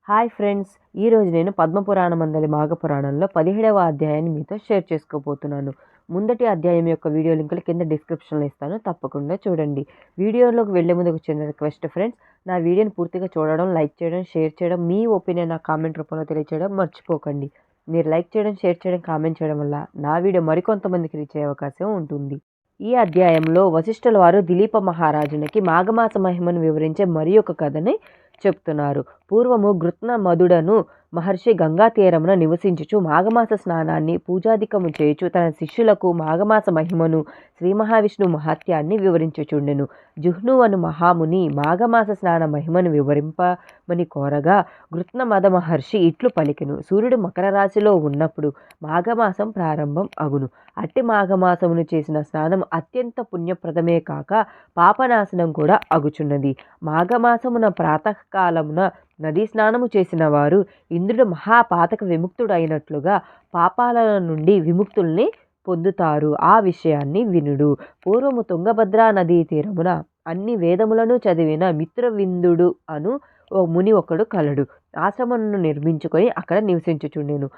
Hi friends! ఈరోజు నేను పద్మపురాణమందలి మాఘపురాణంలో 17వ అధ్యాయాన్ని మీతో షేర్ చేసుకోబోతున్నాను. ముందటి అధ్యాయం యొక్క వీడియో లింకులు కింద డిస్క్రిప్షన్‌లో ఇస్తాను. తప్పకుండా చూడండి. వీడియోలోకి వెళ్ళే ముందు ఒక చిన్న రిక్వెస్ట్ ఫ్రెండ్స్. నా వీడియోని పూర్తిగా చూడడం, లైక్ చేయడం, షేర్ చేయడం, మీ ఒపీనియన్ నా కామెంట్ రూపంలో తెలియజేయడం మర్చిపోకండి. మీరు లైక్ చేయడం, షేర్ చేయడం, కామెంట్ చేయడం వల్ల నా వీడియో మరికొంతమందికి రీచ్ అయ్యే అవకాశం ఉంటుంది. ఈ అధ్యాయంలో వశిష్ఠుల వారు దిలీప మహారాజునికి మాఘమాస మహిమను వివరించే మరి ఒక కథని చెప్తున్నారు. పూర్వము గృత్న మధుడను మహర్షి గంగా తీరమున నివసించుచు మాఘమాస స్నానాన్ని పూజాధికము చేయుచు తన శిష్యులకు మాఘమాస మహిమను శ్రీ మహావిష్ణు మహాత్యాన్ని వివరించుచుండెను. జుహ్ను అను మహాముని మాఘమాస స్నాన మహిమను వివరింపమని కోరగా గృత్న మద మహర్షి ఇట్లు పలికెను. సూర్యుడు మకర రాశిలో ఉన్నప్పుడు మాఘమాసం ప్రారంభం అగును. అట్టి మాఘమాసమును చేసిన స్నానం అత్యంత పుణ్యప్రదమే కాక పాపనాశనం కూడా అగుచున్నది. మాఘమాసమున ప్రాతకాలమున నదీ స్నానము చేసిన వారు ఇంద్రుడు మహాపాతక విముక్తుడైనట్లుగా పాపాల నుండి విముక్తుల్ని పొందుతారు. ఆ విషయాన్ని వినుడు. పూర్వము తుంగభద్రా నదీ తీరమున అన్ని వేదములను చదివిన మిత్రవిందుడు అను ఓ ముని ఒకడు కలడు. ఆశ్రమమును నిర్మించుకొని అక్కడ నివసించుచుండెను.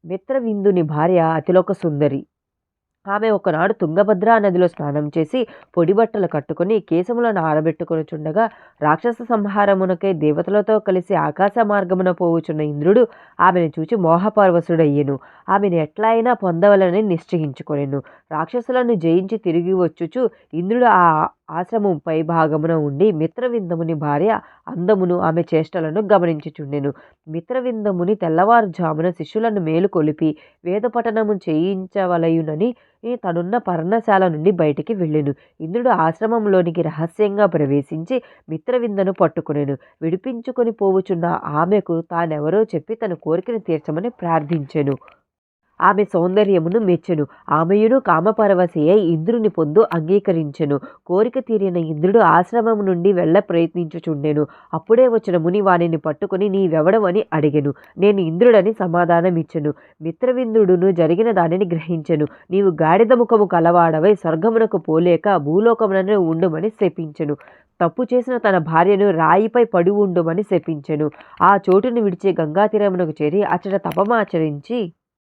మిత్రవిందుని భార్య అతిలోక సుందరి. ఆమె ఒకనాడు తుంగభద్రా నదిలో స్నానం చేసి పొడి బట్టలు కట్టుకుని కేశములను ఆరబెట్టుకొనుచుండగా రాక్షస సంహారమునకై దేవతలతో కలిసి ఆకాశ మార్గమున పోవుచున్న ఇంద్రుడు ఆమెను చూచి మోహపరవశుడయ్యెను. ఆమెను ఎట్లా అయినా పొందవలని నిశ్చయించుకొనెను. రాక్షసులను జయించి తిరిగి వచ్చుచు ఇంద్రుడు ఆ ఆశ్రమం పై భాగమున ఉండి మిత్రవిందముని భార్య అందమును ఆమె చేష్టలను గమనించుచుండెను. మిత్రవిందముని తెల్లవారుజామున శిష్యులను మేలుకొలిపి వేదపఠనము చేయించవలయునని తనున్న పర్ణశాల నుండి బయటికి వెళ్ళెను. ఇంద్రుడు ఆశ్రమంలోనికి రహస్యంగా ప్రవేశించి మిత్రవిందను పట్టుకొనెను. విడిపించుకొని పోవుచున్న ఆమెకు తానెవరో చెప్పి తన కోరికను తీర్చమని ప్రార్థించెను. ఆమె సౌందర్యమును మెచ్చెను. ఆమెయును కామపరవశి అయి ఇంద్రుని పొందు అంగీకరించెను. కోరిక తీరిన ఇంద్రుడు ఆశ్రమం నుండి వెళ్ళ ప్రయత్నించుచుండెను. అప్పుడే వచ్చిన ముని వానిని పట్టుకుని నీవెవడవని అడిగెను. నేను ఇంద్రుడని సమాధానమిచ్చెను. మిత్రవిందుడును జరిగిన దానిని గ్రహించెను. నీవు గాడిద ముఖము కలవాడవై స్వర్గమునకు పోలేక భూలోకముననే ఉండుమని శపించెను. తప్పు చేసిన తన భార్యను రాయిపై పడి ఉండుమని శపించెను. ఆ చోటును విడిచి గంగాతీరమునకు చేరి అచ్చట తపమాచరించి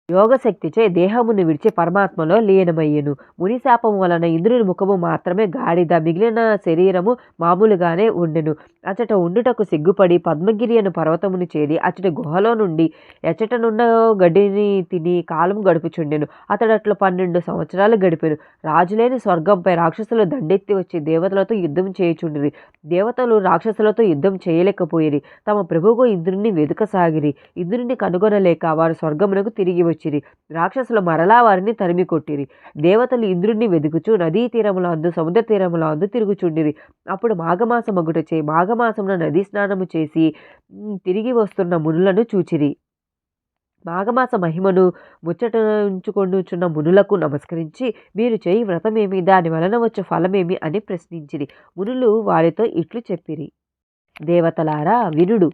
యోగశక్తిచే దేహమును విడిచి పరమాత్మలో లీనమయ్యెను. ముని శాపము వలన ఇంద్రుని ముఖము మాత్రమే గాడిద, మిగిలిన శరీరము మామూలుగానే ఉండెను. అచట ఉండుటకు సిగ్గుపడి పద్మగిరి అను పర్వతమును చేరి అచటి గుహలో నుండి ఎచటనున్న గడ్డిని తిని కాలం గడుపుచుండెను. అతడట్లు 12 సంవత్సరాలు గడిపెను. రాజులేని స్వర్గంపై రాక్షసులు దండెత్తి వచ్చి దేవతలతో యుద్ధం చేయుచుండిరి. దేవతలు రాక్షసులతో యుద్ధం చేయలేకపోయిరి. తమ ప్రభువు ఇంద్రుని వెదుకసాగిరి. ఇంద్రుని కనుగొనలేక వారు స్వర్గమునకు తిరిగి వచ్చిరి. రాక్షసులు మరలా వారిని తరిమి కొట్టిరి. దేవతలు ఇంద్రుణ్ణి వెదుకుచు నదీ తీరములందు సముద్ర తీరములందు తిరుగుచుండిరి. అప్పుడు మాఘమాస మగుటచే మాఘమాసమున నదీ స్నానము చేసి తిరిగి వస్తున్న మునులను చూచిరి. మాఘమాస మహిమను ముచ్చటించుకొనుచున్న మునులకు నమస్కరించి మీరు చేయి వ్రతమేమి, దాని వలన వచ్చే ఫలమేమి అని ప్రశ్నించిరి. మునులు వారితో ఇట్లు చెప్పిరి. దేవతలారా వినుడు.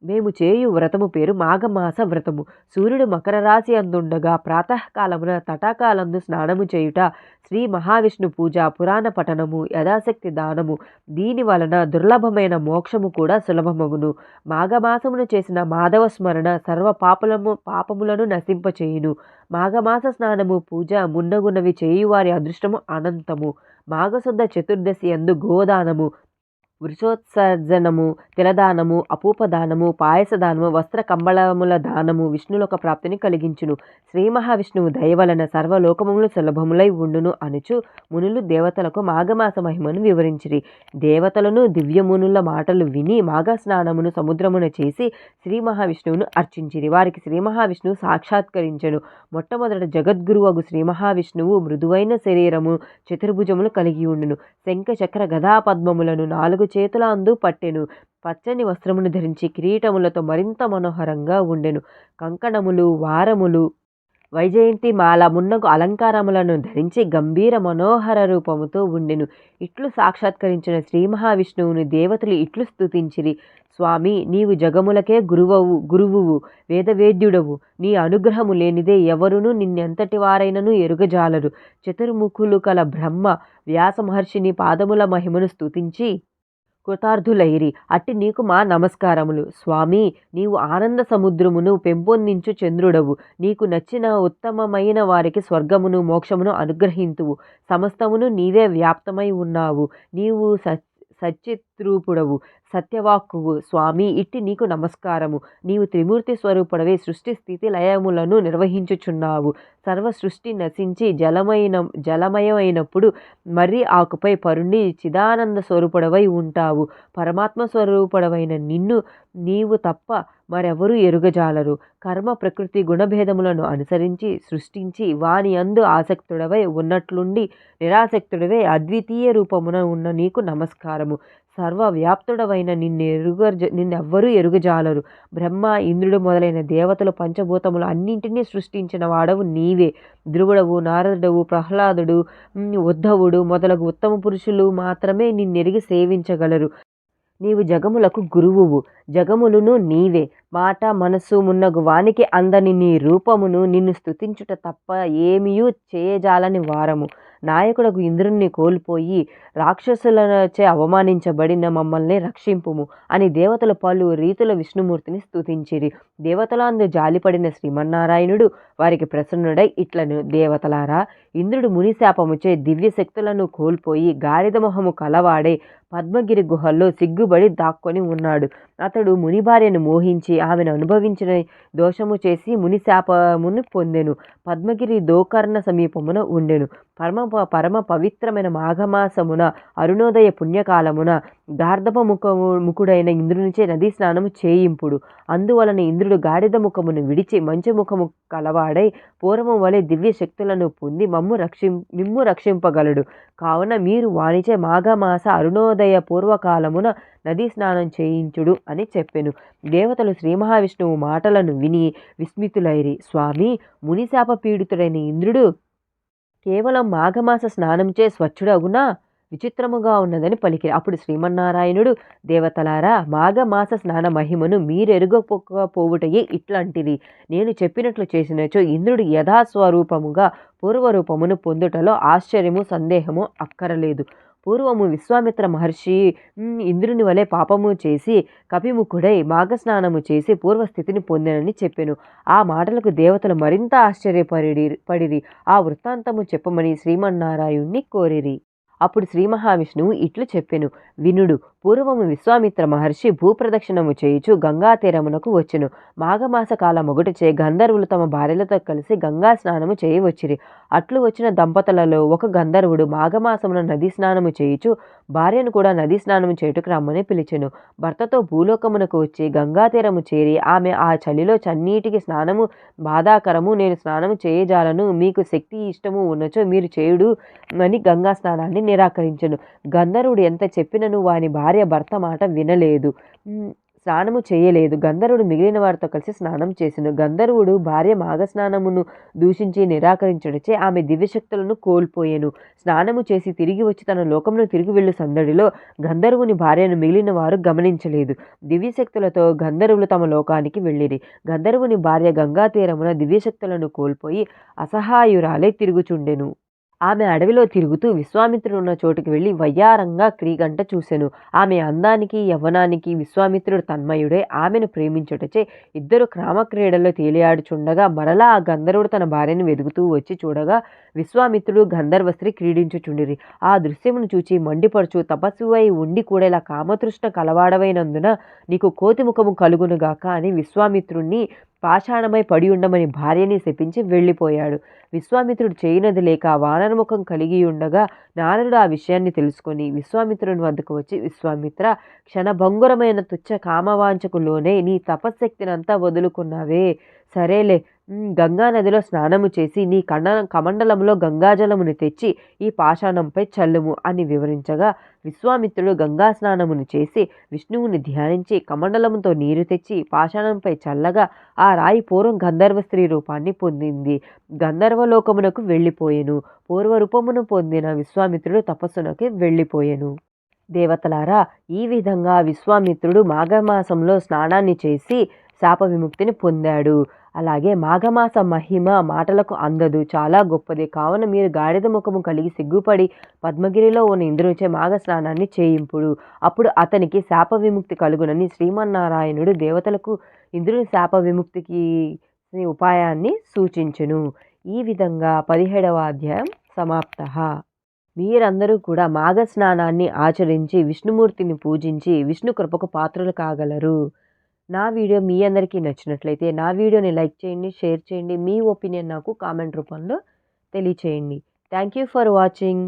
మేము చేయు వ్రతము పేరు మాఘమాస వ్రతము. సూర్యుడు మకర రాశి అందుండగా ప్రాతకాలమున తటాకాలందు స్నానము చేయుట, శ్రీ మహావిష్ణు పూజ, పురాణ పఠనము, యథాశక్తి దానము, దీని వలన దుర్లభమైన మోక్షము కూడా సులభమగును. మాఘమాసమును చేసిన మాధవ స్మరణ సర్వ పాపములను నశింపచేయును. మాఘమాస స్నానము పూజ మున్నగునవి చేయువారి అదృష్టము అనంతము. మాఘశుద్ధ చతుర్దశి యందు గోదానము, వృషోత్సర్జనము, తిలదానము, అపూపదానము, పాయసదానము, వస్త్ర కంబళముల దానము విష్ణులోక ప్రాప్తిని కలిగించును. శ్రీ మహావిష్ణువు దయవలన సర్వలోకములు సులభములై ఉండును అనుచు మునులు దేవతలకు మాఘమాస మహిమను వివరించిరి. దేవతలను దివ్యమునుల మాటలు విని మాఘ స్నానమును సముద్రమున చేసి శ్రీ మహావిష్ణువును అర్చించిరి. వారికి శ్రీ మహావిష్ణువు సాక్షాత్కరించెను. మొట్టమొదట జగద్గురువగు శ్రీ మహావిష్ణువు మృదువైన శరీరము, చతుర్భుజములు కలిగి ఉండును. శంఖ చక్ర గదా పద్మములను 4 చేతుల అందు పట్టెను. పచ్చని వస్త్రమును ధరించి కిరీటములతో మరింత మనోహరంగా ఉండెను. కంకణములు, వారములు, వైజయంతి మాల మున్నగు అలంకారములను ధరించి గంభీర మనోహర రూపముతో ఉండెను. ఇట్లు సాక్షాత్కరించిన శ్రీ మహావిష్ణువుని దేవతలు ఇట్లు స్తుతించిరి. స్వామి, నీవు జగములకే గురువువు, వేదవేద్యుడవు. నీ అనుగ్రహము లేనిదే ఎవరును నిన్నెంతటి వారైనను ఎరుగజాలరు. చతుర్ముఖులు కల బ్రహ్మ వ్యాస మహర్షిని పాదముల మహిమను స్తుతించి కృతార్థులైరి. అట్టి నీకు మా నమస్కారములు. స్వామీ, నీవు ఆనంద సముద్రమును పెంపొందించు చంద్రుడవు. నీకు నచ్చిన ఉత్తమమైన వారికి స్వర్గమును మోక్షమును అనుగ్రహింతువు. సమస్తమును నీవే వ్యాప్తమై ఉన్నావు. నీవు సచ్చిత్రూపుడవు, సత్యవాక్కువు. స్వామి, ఇట్టి నీకు నమస్కారము. నీవు త్రిమూర్తి స్వరూపుడవే సృష్టి స్థితి లయములను నిర్వహించుచున్నావు. సర్వ సృష్టి నశించి జలమయమైనప్పుడు మర్రి ఆకుపై పరుండి చిదానంద స్వరూపుడవై ఉంటావు. పరమాత్మ స్వరూపుడవైన నిన్ను నీవు తప్ప మరెవరూ ఎరుగజాలరు. కర్మ ప్రకృతి గుణభేదములను అనుసరించి సృష్టించి వాని యందు ఆసక్తుడవై ఉన్నట్లుండి నిరాసక్తుడవై అద్వితీయ రూపమున ఉన్న నీకు నమస్కారము. సర్వవ్యాప్తుడవైన నిన్నెవ్వరూ ఎరుగజాలరు. బ్రహ్మ, ఇంద్రుడు మొదలైన దేవతలు పంచభూతములు అన్నింటినీ సృష్టించిన వాడవు నీవే. ధ్రువుడవు, నారదుడవు, ప్రహ్లాదుడు, ఉద్ధవుడు మొదలగు ఉత్తమ పురుషులు మాత్రమే నిన్నెరిగి సేవించగలరు. నీవు జగములకు గురువువు, జగములును నీవే. మాట మనస్సు మున్నగు వానికి అందని నీ రూపమును నిన్ను స్తుతించుట తప్ప ఏమియూ చేయజాలని వారము. నాయకుడకు ఇంద్రుణ్ణి కోల్పోయి రాక్షసులచే అవమానించబడిన మమ్మల్ని రక్షింపుము అని దేవతలు పలు రీతుల విష్ణుమూర్తిని స్తుతించిరి. దేవతలందు జాలిపడిన శ్రీమన్నారాయణుడు వారికి ప్రసన్నుడై ఇట్లను: దేవతలారా, ఇంద్రుడు మునిశాపముచే దివ్య శక్తులను కోల్పోయి గాడిద మొహము కలవాడే పద్మగిరి గుహల్లో సిగ్గుబడి దాక్కొని ఉన్నాడు. అతడు ముని భార్యను మోహించి ఆమెను అనుభవించిన దోషము చేసి మునిశాపమును పొందెను. పద్మగిరి దోకర్ణ సమీపమున ఉండెను. పరమ పవిత్రమైన మాఘమాసమున అరుణోదయ పుణ్యకాలమున గార్ధప ముఖుడైన ఇంద్రునిచే నదీ స్నానము చేయింపుడు. అందువలన ఇంద్రుడు గాడిద ముఖమును విడిచి మంచి ముఖము కలవాడై పూర్వము వలె దివ్య శక్తులను పొంది మిమ్ము రక్షింపగలడు. కావున మీరు వానిచే మాఘమాస అరుణోదయ పూర్వకాలమున నదీ స్నానం చేయించుడు అని చెప్పెను. దేవతలు శ్రీ మహావిష్ణువు మాటలను విని విస్మితులైరి. స్వామి, మునిశాప పీడితుడైన ఇంద్రుడు కేవలం మాఘమాస స్నానంచే స్వచ్ఛుడగునా? విచిత్రముగా ఉన్నదని పలికిరి. అప్పుడు శ్రీమన్నారాయణుడు: దేవతలారా, మాఘమాస స్నాన మహిమను మీరెరుగపోవుటయే ఇట్లాంటిది. నేను చెప్పినట్లు చేసినచో ఇంద్రుడు యథాస్వరూపముగా పూర్వరూపమును పొందుటలో ఆశ్చర్యము సందేహము అక్కరలేదు. పూర్వము విశ్వామిత్ర మహర్షి ఇంద్రుని వలె పాపము చేసి కపిముఖుడై మాఘస్నానము చేసి పూర్వస్థితిని పొందెనని చెప్పెను. ఆ మాటలకు దేవతలు మరింత ఆశ్చర్యపడిరి. ఆ వృత్తాంతము చెప్పమని శ్రీమన్నారాయణుణ్ణి కోరిరి. అప్పుడు శ్రీ మహావిష్ణువు ఇట్లు చెప్పెను: వినుడు. పూర్వము విశ్వామిత్ర మహర్షి భూప్రదక్షిణము చేయుచు గంగా తీరమునకు వచ్చెను. మాఘమాస కాలమొగటిచే గంధర్వులు తమ భార్యలతో కలిసి గంగా స్నానము చేయవచ్చిరి. అట్లు వచ్చిన దంపతులలో ఒక గంధర్వుడు మాఘమాసమున నదీ స్నానము చేయుచు భార్యను కూడా నదీ స్నానము చేయుటకు రమ్మని పిలిచెను. భర్తతో భూలోకమునకు వచ్చి గంగా తీరము చేరి ఆమె ఆ చలిలో చన్నీటికి స్నానము బాధాకరము, నేను స్నానము చేయజాలను, మీకు శక్తి ఇష్టము ఉన్నచో మీరు చేయుడు అని గంగా స్నానాన్ని నిరాకరించెను. గంధర్వుడు ఎంత చెప్పినను వాని భార్య భర్త మాట వినలేదు, స్నానము చేయలేదు. గంధర్వుడు మిగిలిన వారితో కలిసి స్నానం చేసెను. గంధర్వుడు భార్య మాఘస్నానమును దూషించి నిరాకరించుటచే ఆమె దివ్యశక్తులను కోల్పోయెను. స్నానము చేసి తిరిగి వచ్చి తన లోకమును తిరిగి వెళ్ళు సందడిలో గంధర్వుని భార్యను మిగిలిన వారు గమనించలేదు. దివ్యశక్తులతో గంధర్వులు తమ లోకానికి వెళ్ళిరి. గంధర్వుని భార్య గంగా తీరమున దివ్యశక్తులను కోల్పోయి అసహాయురాలై తిరుగుచుండెను. ఆమె అడవిలో తిరుగుతూ విశ్వామిత్రుడు ఉన్న చోటుకి వెళ్ళి వయ్యారంగా క్రీగంట చూసెను. ఆమె అందానికి యవ్వనానికి విశ్వామిత్రుడు తన్మయుడై ఆమెను ప్రేమించుటచే ఇద్దరు క్రామక్రీడల్లో తేలియాడుచుండగా మరలా ఆ గంధర్వుడు తన భార్యను వెదుగుతూ వచ్చి చూడగా విశ్వామిత్రుడు గంధర్వ స్త్రీ క్రీడించుచుండిరి. ఆ దృశ్యమును చూచి మండిపడుచు, తపస్సువై ఉండి కూడా ఇలా కామతృష్ణ కలవాడవైనందున నీకు కోతి ముఖము కలుగునుగాక అని విశ్వామిత్రుణ్ణి పాషాణమై పడి ఉండమని భార్యని శపించి వెళ్ళిపోయాడు. విశ్వామిత్రుడు చేయనది లేక వానరముఖం కలిగి ఉండగా నారదుడు ఆ విషయాన్ని తెలుసుకొని విశ్వామిత్రుని వద్దకు వచ్చి, విశ్వామిత్ర, క్షణభంగురమైన తుచ్చ కామవాంఛకు లోనే నీ తపశ్శక్తినంతా వదులుకున్నావే. సరేలే, గంగా నదిలో స్నానము చేసి నీ కమండలంలో గంగాజలమును తెచ్చి ఈ పాషాణంపై చల్లుము అని వివరించగా విశ్వామిత్రుడు గంగా స్నానమును చేసి విష్ణువుని ధ్యానించి కమండలముతో నీరు తెచ్చి పాషాణంపై చల్లగా ఆ రాయి పూర్వం గంధర్వ స్త్రీ రూపాన్ని పొందింది. గంధర్వలోకమునకు వెళ్ళిపోయెను. పూర్వరూపమును పొందిన విశ్వామిత్రుడు తపస్సునకి వెళ్ళిపోయెను. దేవతలారా, ఈ విధంగా విశ్వామిత్రుడు మాఘమాసంలో స్నానాన్ని చేసి శాప విముక్తిని పొందాడు. అలాగే మాఘమాస మహిమ మాటలకు అందదు, చాలా గొప్పది. కావున మీరు గాడిద ముఖము కలిగి సిగ్గుపడి పద్మగిరిలో ఉన్న ఇంద్రునిచే మాఘ స్నానాన్ని చేయింపుడు. అప్పుడు అతనికి శాప విముక్తి కలుగునని శ్రీమన్నారాయణుడు దేవతలకు ఇంద్రుని శాప విముక్తికి ఉపాయాన్ని సూచించెను. ఈ విధంగా 17వ అధ్యాయం సమాప్తః. మీరందరూ కూడా మాఘ స్నానాన్ని ఆచరించి విష్ణుమూర్తిని పూజించి విష్ణు కృపకు పాత్రలు కాగలరు. నా వీడియో మీ అందరికీ నచ్చినట్లయితే నా వీడియోని లైక్ చేయండి, షేర్ చేయండి. మీ ఒపీనియన్ నాకు కామెంట్ రూపంలో తెలియచేయండి. Thank you for watching.